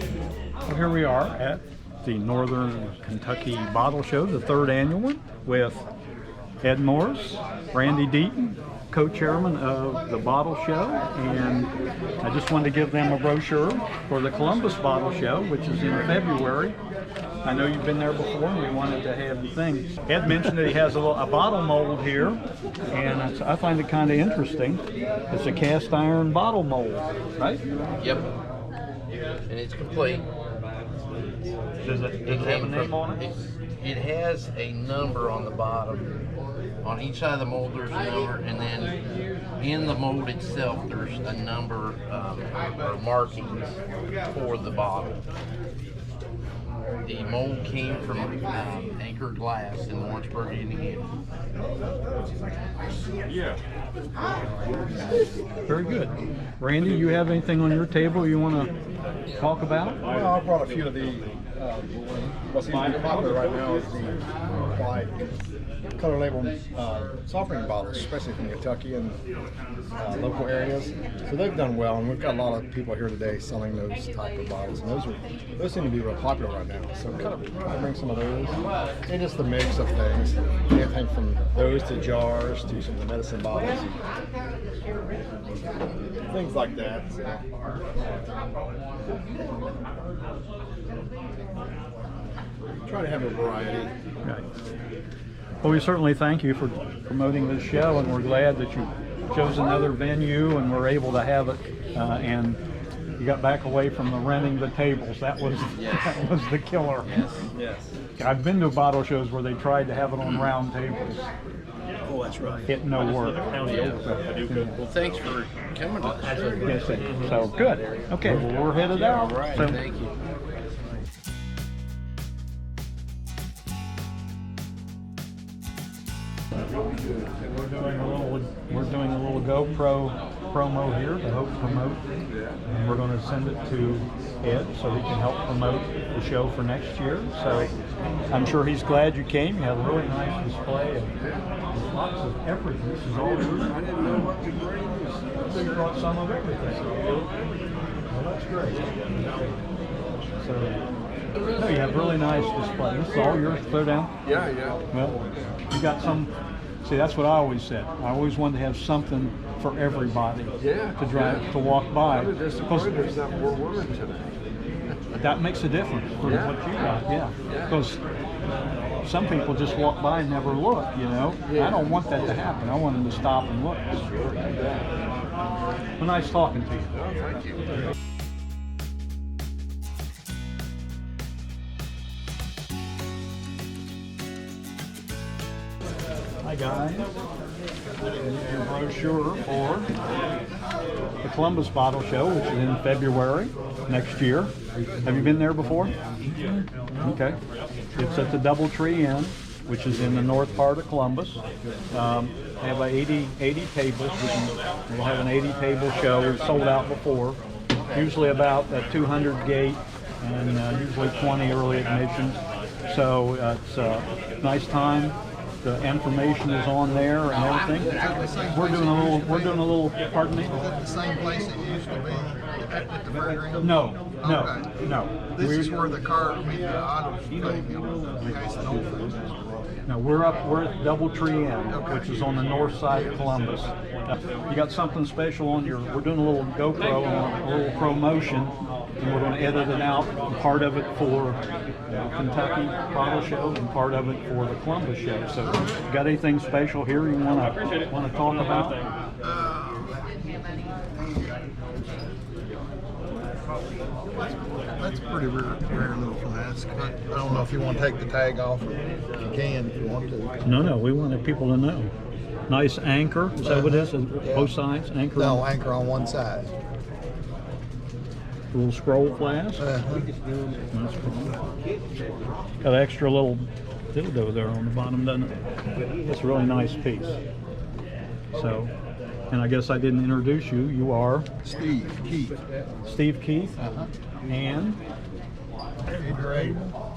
Well, here we are at the Northern Kentucky Bottle Show, the third annual one, with Ed Morris, Randy Deaton, co-chairman of the Bottle Show, and I just wanted to give them a brochure for the Columbus Bottle Show, which is in February. I know you've been there before, and we wanted to have the thing. Ed mentioned that he has a bottle mold here, and I find it kind of interesting. It's a cast iron bottle mold, right? Yep. And it's complete. Does it have a name on it? It has a number on the bottom. On each side of the mold there's a number, and then in the mold itself there's a number or markings for the bottle. The mold came from Anchor Glass in Lawrenceburg, Indiana. Yeah. Very good. Randy, you have anything on your table you want to talk about? Well, I brought a few of the, what's popular right now is the white color label soft drink bottles, especially from Kentucky and local areas. So they've done well, and we've got a lot of people here today selling those type of bottles, and those seem to be real popular right now. So kind of bring some of those, and just the mix of things, anything from those to jars to some of the medicine bottles, things like that. Try to have a variety. Right. Well, we certainly thank you for promoting this show, and we're glad that you chose another venue and were able to have it, and you got back away from the renting the tables. That was that was the killer. Yes. I've been to bottle shows where they tried to have it on round tables. Oh, that's right. It no work. Well, thanks for coming to the show. Yes, sir. So good. Okay, well, we're headed out. All right, So, thank you. We're doing a little GoPro promo here to help promote, and we're going to send it to Ed so he can help promote the show for next year. So I'm sure he's glad you came. You have a really nice display and there's lots of everything. This is all yours. I didn't know what to bring. So you brought some of everything. Well, that's great. So no, you have really nice display. This is all yours to throw down? Yeah. Well, you got some. See, that's what I always said. I always wanted to have something for everybody to drive to walk by. There's not more women today. That makes a difference for what you got. Because some people just walk by and never look. You know, I don't want that to happen. I want them to stop and look. Well, nice talking to you. Oh, thank you. Hi guys, your brochure for the Columbus Bottle Show, which is in February next year. Have you been there before? Okay. It's at the Doubletree Inn, which is in the north part of Columbus. They have about 80 tables. We'll have an 80 table show. We've sold out before. Usually about a 200 gate and usually 20 early admissions. So it's a nice time. The information is on there and everything. We're doing a little. Pardon me. Is that the same place it used to be at the Burger Inn? No. Okay. This is where the items thing is. No, we're at Doubletree Inn, which is on the north side of Columbus. You got something special on your. We're doing a little GoPro, a little promotion, and we're going to edit it out. Part of it for Kentucky Bottle Show, and part of it for the Columbus Show. So, you got anything special here you want to talk about? That's a pretty rare little flask. I don't know if you want to take the tag off. You can if you want to. No, we wanted people to know. Nice anchor. Is that what it is? Both sides? Anchor? No, anchor on one side. A little scroll flask. That's cool. Got an extra little dildo there on the bottom, doesn't it? It's a really nice piece. So, and I guess I didn't introduce you. You are Steve Keith. Steve Keith and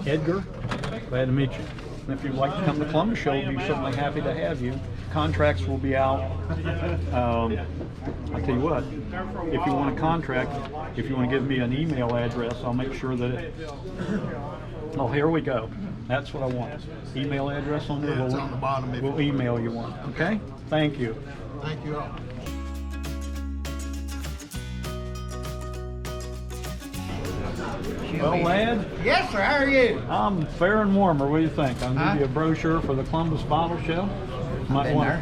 Edgar. Glad to meet you. And if you'd like to come to Columbus Show, we'd be certainly happy to have you. contracts will be out. I'll tell you what, if you want a contract, if you want to give me an email address, I'll make sure that it, oh, here we go. That's what I want. Email address on there. Yeah, it's on the bottom if We'll you- email you one, okay? Thank you. Thank you all. Well, lad, Yes, sir. How are you? I'm fair and warmer. What do you think? I'll Huh? give you a brochure for the Columbus Bottle Show. Might Been want- there.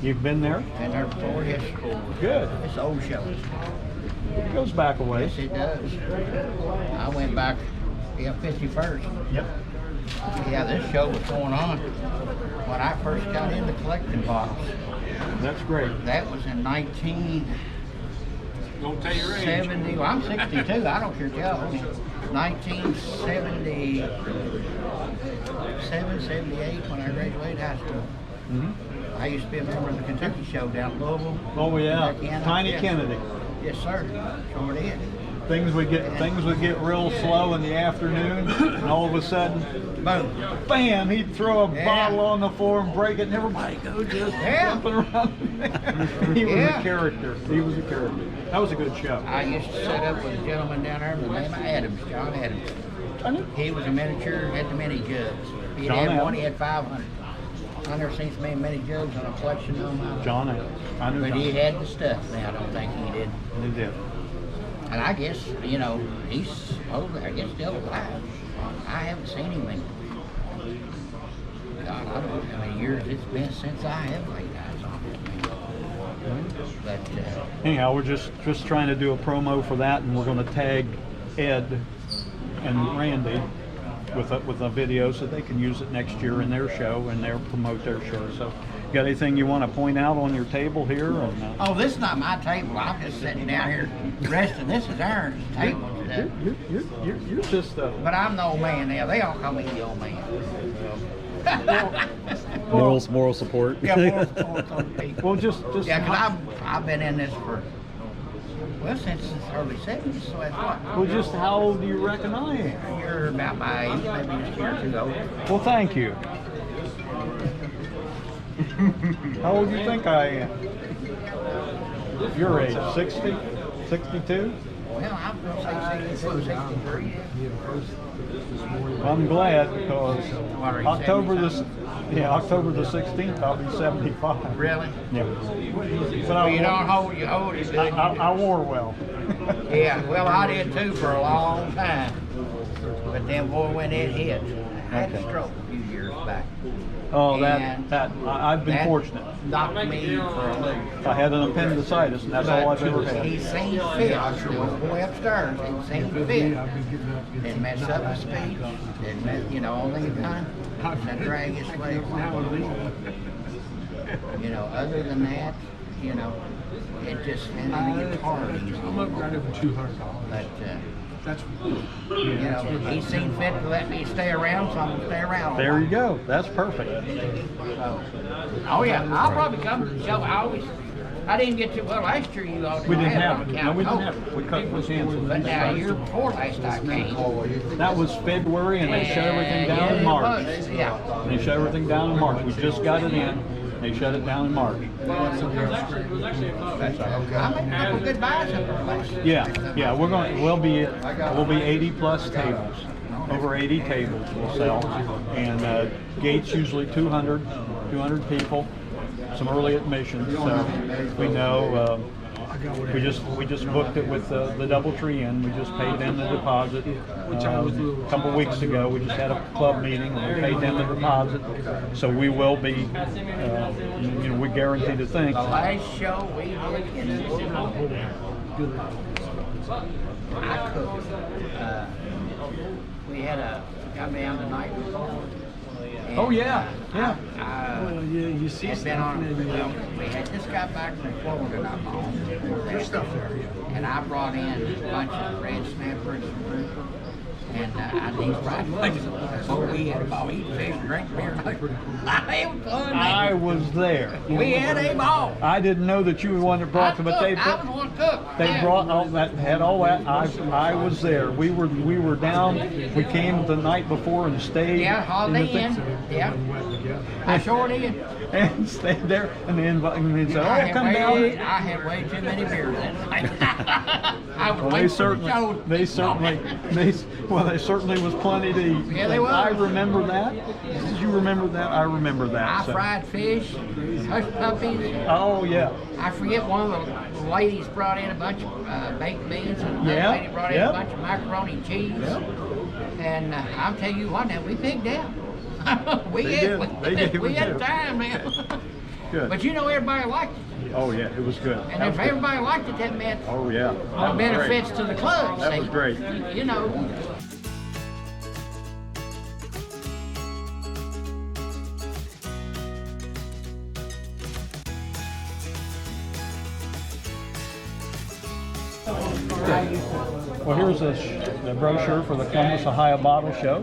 You've been there? Been there before. Yes. Good. It's an old show. It goes back a ways. Yes, it does. I went back, 51st. Yep. Yeah, this show was going on when I first got into collecting bottles. That's great. That was in 1970. Well, I'm 62. I don't care tell me. 1977, 78 when I graduated high school. Mhm. I used to be a member of the Kentucky show down in Louisville. Oh yeah, Kentucky, Tiny yes. Kennedy. Yes, sir. Sure did. Things would get real slow in the afternoon, and all of a sudden, Boom. bam! He'd throw a Yeah. bottle on the floor and break it, and everybody go just Yeah. jumping around. He was Yeah. a character. He was a character. That was a good show. I used to set up with a gentleman down there by the name of Adams, John Adams. He was a miniature, had the mini jugs. He John had one, Adams. he had 500. I never seen so many mini jugs on a collection of them. John Adams. I knew But John. he had the stuff. Now, I don't think he did. He did. And I guess, you know, he's supposedly, I guess, still alive. I haven't seen him in, God, I don't know how many years it's been since I have laid eyes on him. But, Anyhow, we're just trying to do a promo for that, and we're going to tag Ed and Randy with a video so they can use it next year in their show and promote their show. So, you got anything you want to point out on your table here? Or no? oh, this is not my table. I'm just sitting down here resting. This is Aaron's table. You're just But I'm the old man now. They all call me the old man. Moral support. Yeah, more support. well, just Yeah, because I've been in this for, well, since the early 70s, so that's what? well, just how old do you reckon I am? You're about my age, maybe just a year or two old. Well, thank you. How old do you think I am? Your age, 60? 62? Well, I'm going to say 62, 63. I'm glad because What are you, October the 75? October the 16th I'll be 75. Really? Yeah. But Well, you don't hold, you hold it good. I wore well. Yeah, well, I did too for a long time. But then, boy, when it hit, I had a stroke a few years back. Oh, And I've been that fortunate. knocked me for a loop. I had an appendicitis, and that's all I've ever had. He seen fit. There was a boy upstairs. He seen fit. Didn't mess up his speech. Didn't mess, you know, only thing he done was drag his leg. You know, other than that, you know, it just and then he gets hard. I'm up right over $200. But That's you know, he seen fit to let me stay around, so I'm gonna stay around. a There while. you go. That's perfect. Oh yeah, I'll probably come to the show. I didn't get to, well, last year you all We didn't have on it. No, account we of didn't have it. We canceled. But now, year before last I came. That was February, and they shut everything down in Yeah, it March. was, yeah. They shut everything down in March. We just got it in. They shut it down in March. I made a couple good buys up there last year. Yeah. We'll be 80 plus tables. Over 80 tables we'll sell, and gates usually 200 people. Some early admissions, so we know. We just booked it with the DoubleTree Inn. We just paid them the deposit a couple weeks ago. We just had a club meeting and we paid them the deposit. So we will be, we guarantee to think. The last show we did in Louisville, I cooked. We had a got me on the night before. Oh yeah. You see Had been on. Well, we had just got back from Florida not long. There's stuff there, and I brought in a bunch of red snapper and some grouper, and I deep fried them. So we had about eat fish, drink beer. It was fun. I was there. We had a ball. I didn't know that you were the one that brought them, but I was the one cook. they brought all that, had all that. I was there. We were down. We came the night before and stayed. Yeah, in Holiday the thing. Inn. Yeah. I sure did. and stayed there, and they invited me and said, I "Oh, come down." had way too many beers that night. I was Well, waiting for the show. they certainly was plenty to eat. Yeah, they was. I remember that. Did you remember that? I remember that. I so. fried fish, hush puppies. Oh yeah. I forget one of the ladies brought in a bunch of baked beans, and another Yeah, lady brought in yeah. a bunch of macaroni and cheese. Yeah. And I'll tell you what, now we pigged out. we They had, did. They did. we had too. time, man. Good. But you know, everybody liked it. Oh yeah, it was good. And That if was good. everybody liked it, that meant Oh yeah. more benefits to the club. That see? was great. You know. Well, here's the brochure for the Columbus, Ohio Bottle Show.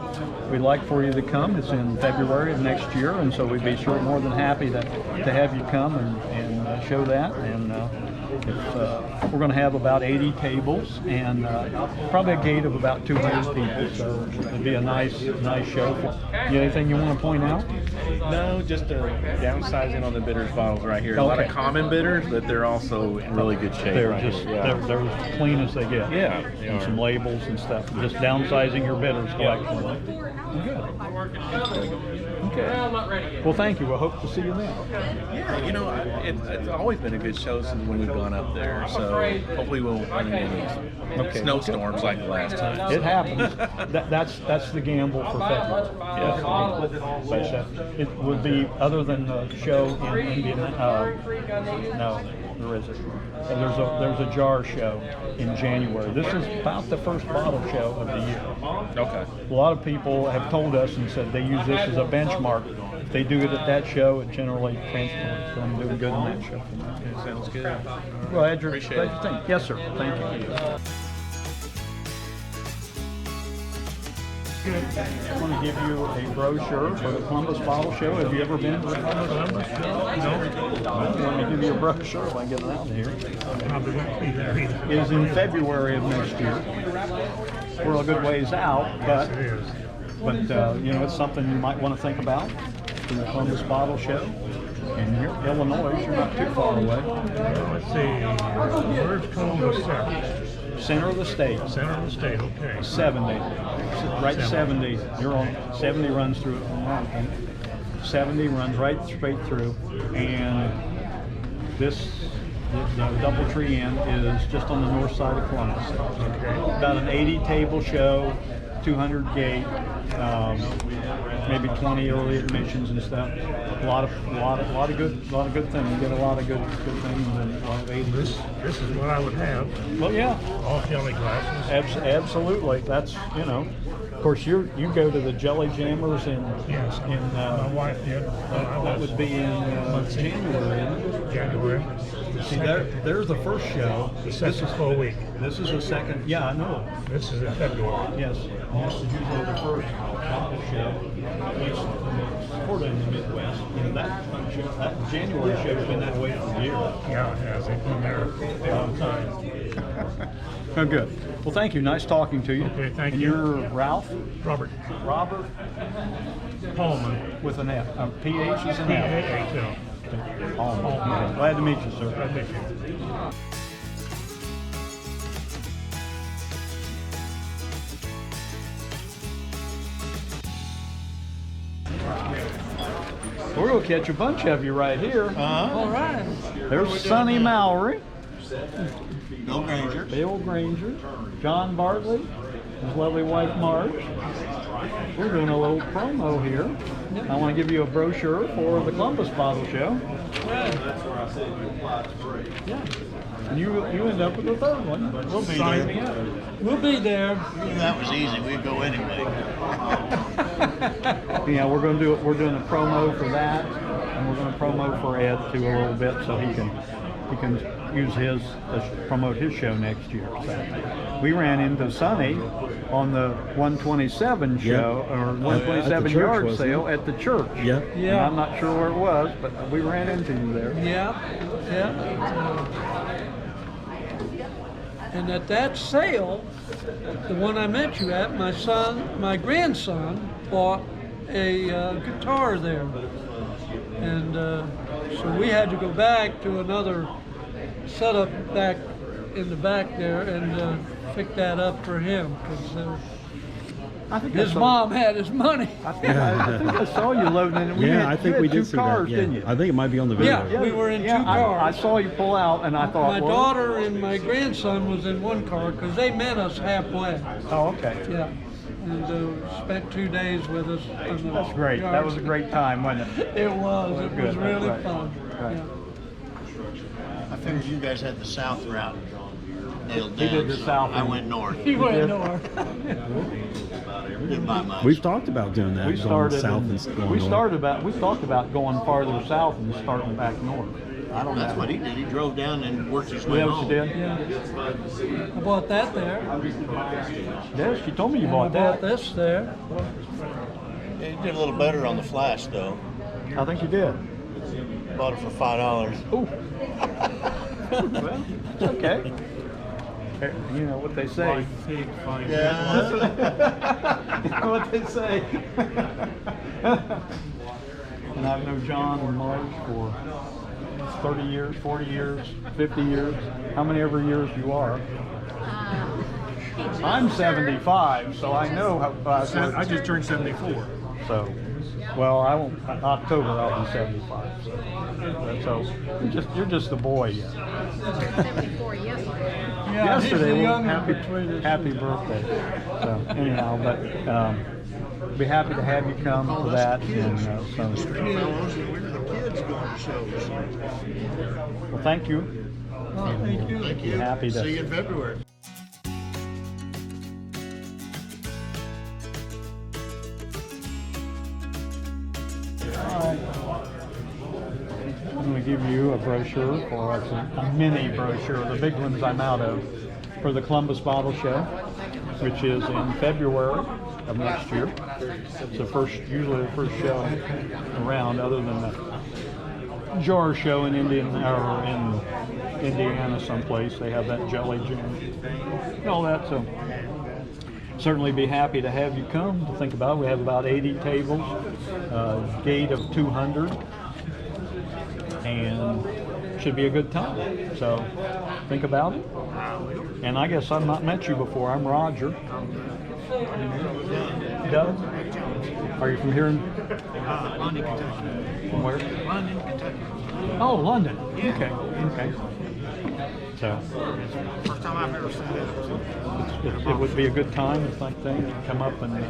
We'd like for you to come. It's in February of next year, and so we'd be more than happy to have you come and show that. And we're going to have about 80 tables and probably a gate of about 200 people. So it'd be a nice show. You anything you want to point out? No, just downsizing on the bitters bottles right here. A lot of Okay. common bitters, but they're also in really good shape. They're right just here. Yeah. they're as clean as they get. Yeah, they and are. some labels and stuff. Just downsizing your bitters collection. Good. Okay. Well, thank you. We'll hope to see you then. Yeah, you know, it's always been a good show since when we've gone up there. So hopefully we'll run into any snowstorms like the last time. It happens. That's the gamble for February. Yeah. But it would be, other than the show in Indian. No, there isn't. There's a jar show in January. This is about the first bottle show of the year. Okay. A lot of people have told us and said they use this as a benchmark. If they do it at that show, it generally transfers them doing good in that show. Okay, sounds good. Well, Edgar, Appreciate it. Yes, sir. Thank you. I want to give you a brochure for the Columbus Bottle Show. Have you ever been to the Columbus Show? No. Let me give you a brochure if I get it out of here. It is in February of next year. We're a good ways out, but you know, it's something you might want to think about for the Columbus Bottle Show. And you're Illinois, you're not too far away. Let's see, where's Columbus at? Center of the state. Center of the state, okay. 70. Right 70. You're on 70 runs through it from there, I think. 70 runs right straight through. And this the Doubletree Inn is just on the north side of Columbus. Okay. About an 80 table show, 200 gate, maybe 20 early admissions and stuff. A lot of good things. You get a lot of good things and a lot of 80s. This is what I would have. Well, yeah. All jelly glasses. Absolutely. That's, you know, of course you go to the Jelly Jammers in Yes, my wife did. that would be in January, isn't it? January. See, there's the first show. The second full week. This is the second. Yeah, I know. This is in February. Yes, this is usually the first bottle show, at least sort of in the Midwest. And that January show's been that way for years. Yeah, it has. They've been there a long time. Oh, good. Well, thank you. Nice talking to you. Okay, thank and you. you're Ralph? Robert Robert Pullman. with an F. PH is an F. P-A-H-L. Okay. Glad to meet you, sir. Glad to meet you. We're going to catch a bunch of you right here. All right. There's Sonny Mallory, Bill Granger. Bill Granger, John Bartley, his lovely wife Marge. We're doing a little promo here. I want to give you a brochure for the Columbus Bottle Show. Yeah. And you end up with the third one. We'll be Sign there. me up. We'll be there. That was easy. We'd go anyway. Yeah, we're going to do it. We're doing a promo for that, and we're going to promo for Ed too a little bit, so he can use his promote his show next year. So we ran into Sonny on the 127 show or 127 yard wasn't sale at the church. Yeah. And I'm not sure where it was, but we ran into you there. Yeah. And at that sale, the one I met you at, my grandson bought a guitar there. And so we had to go back to another setup back in the back there and pick that up for him because I think his mom had his money. I think I saw you loading it. Yeah, I think we did two see cars, that. didn't Yeah, you? I think it might be on the video. Yeah, we were in two I cars. saw you pull out, and I thought, My well, daughter and my grandson was in one car because they met us halfway. Oh, okay. Yeah, and spent 2 days with us. On the That's great. That was a great time, wasn't it? It was. It was Good. really Right. fun. Right. Yeah. I figured you guys had the south route nailed He down. did the so south I one. went north. He went north. Didn't buy much. We've talked about doing that, We going started. south in- and going we north. started about. We talked about going farther south and starting back north. I don't know. That's what he did. He drove down and worked his way Yeah, home. what you did? Yeah. I bought that there. Yes, you told me you And I bought bought that. this there. Yeah, he did a little better on the Flash though. I think you did. Bought it for $5. Ooh. Well, it's okay. You know what they say. Yeah. You know what they say. And I've known John and Marge for 30 years, 40 years, 50 years, how many ever years you are. I'm 75, so I know how. I just turned 74. So, well, I won't. October I'll be 75. So you're just a boy yet. 74 yesterday. Yeah, he's the Yesterday, well, younger between us. happy birthday. So anyhow, but be happy to have you come for that. And so, Fellows, and we're the kids going to shows. well, thank you. Oh, thank you. Thank you. Happy to- See you in February. I'm going to give you a brochure, or it's a mini brochure. The big ones I'm out of for the Columbus Bottle Show, which is in February of next year. It's the first, usually the first show around, other than the jar show in Indiana someplace. They have that Jelly Jam and all that. So certainly be happy to have you come to think about it. We have about 80 tables, gate of 200. And should be a good time. So think about it. And I guess I've not met you before. I'm Roger. Doug? Are you from here? London, Kentucky. From where? London, Kentucky. Oh, London. Okay. Okay. So First time I've ever seen it. it would be a good time, I think, to come up and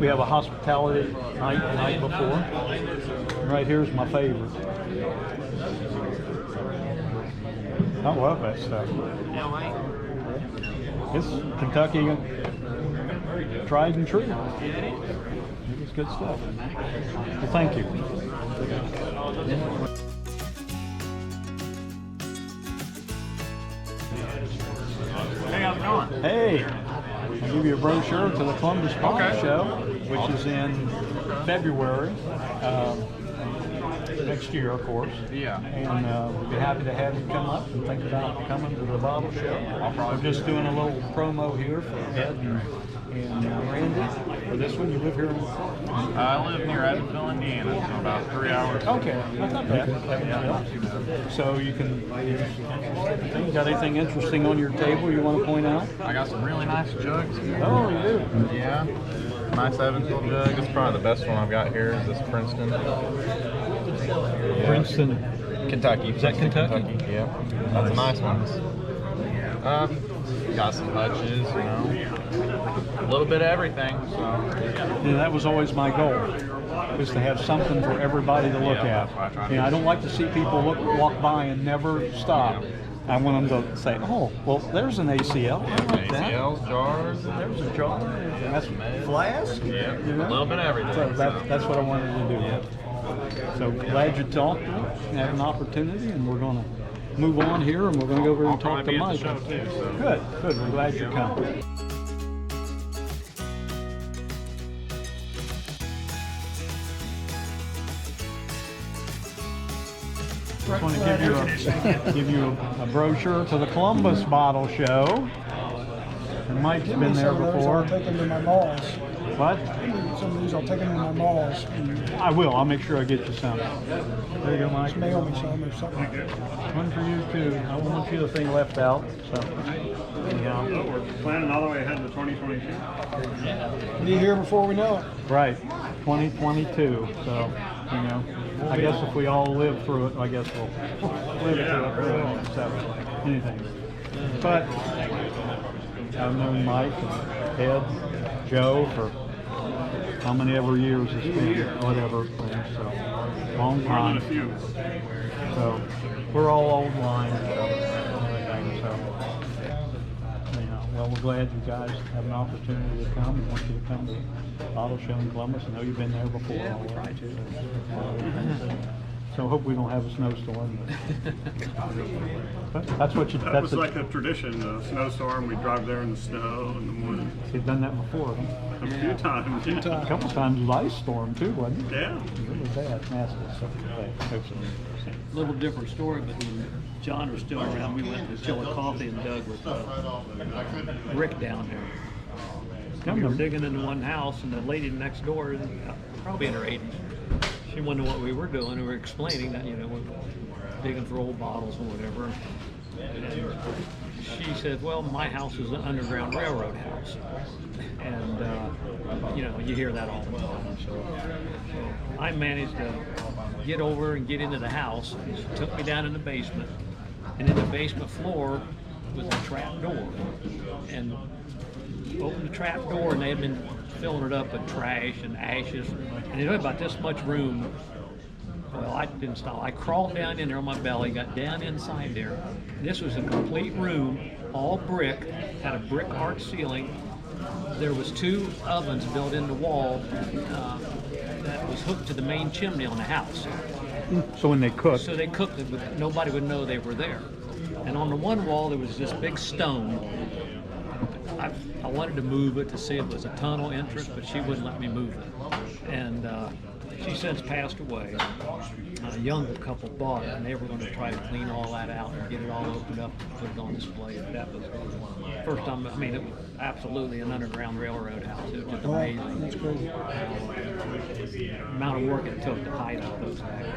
we have a hospitality night the night before. Right here's my favorite. I love that stuff. It's Kentucky tried and true. It was good stuff. Well, thank you. Hey, how's it going? Hey, I'll give you a brochure to the Columbus Bottle Show, which is in February next year, of course. Yeah. And we'd be happy to have you come up and think about coming to the bottle show. I'm just doing a little promo here for Ed and Randy. For this one, you live here in... I live near Evansville, Indiana, so about 3 hours. Okay, that's not bad. Yeah. So you can... You got anything interesting on your table you want to point out? I got some really nice jugs here. Oh, you do? Yeah. Nice Evansville jug. It's probably the best one I've got here is this Princeton. Princeton. Kentucky. Is that Kentucky? Yeah. That's a nice one. Got some hutches, you know. A little bit of everything, so. Yeah, that was always my goal, was to have something for everybody to look at. You know, I don't like to see people walk by and never stop. I want them to say, oh, well, there's an ACL. I like that. ACLs, jars. There's a jar. That's flask. Yeah, You know? a little bit of everything. So that's what I wanted to do. So glad you talked to us and had an opportunity, and we're going to move on here, and we're going to go over and talk to Mike. Good, good. We're glad you come. Just want to give you a brochure to the Columbus Bottle Show. And Mike's been there before. I'll take them to my balls. What? Some of these I'll take them to my malls and I will. I'll make sure I get you some. There you go, Mike. mail me some or something. One for you too. I don't want you to think left out. So, anyhow. We're planning all the way ahead to 2022. Be here before we know it. Right, 2022. So, you know, I guess if we all live through it, I guess we'll live through it. Really. So, anything. But I've known Mike and Ed, Joe for how many ever years it's been, whatever. So, long time. So, we're all old line and everything. So, anyhow, well, we're glad you guys have an opportunity to come. We want you to come to the Bottle Show in Columbus. I know you've been there before. Yeah, we try to. So, hope we don't have a snowstorm. But that's what you. That was like a tradition, a snowstorm. We drive there in the snow in the morning. You've done that before, huh? A few times. Yeah. A couple times with ice storm too, wasn't it? Yeah. Really bad, nasty. So, Little different story, but when John was still around, we went to Chillicothe and dug with Rick down there. We were digging into one house, and the lady next door, probably in her 80s, she wondered what we were doing. We were explaining that, you know, we're digging for old bottles or whatever. And she said, well, my house is an Underground Railroad house. And, you know, you hear that all the time. So I managed to get over and get into the house. She took me down in the basement. And in the basement floor was a trap door. And opened the trap door, and they had been filling it up with trash and ashes. And it had about this much room. Well, I didn't stop. I crawled down in there on my belly, got down inside there. This was a complete room, all brick, had a brick arch ceiling. There was 2 ovens built in the wall that was hooked to the main chimney on the house. So when they cook. So they cooked it, but nobody would know they were there. And on the one wall, there was this big stone. I wanted to move it to see if it was a tunnel entrance, but she wouldn't let me move it. And she since passed away. A younger couple bought it, and they were going to try to clean all that out and get it all opened up and put it on display. That was the first time. I mean, it was absolutely an Underground Railroad house. It was just amazing. That's crazy. The amount of work it took to hide all those things.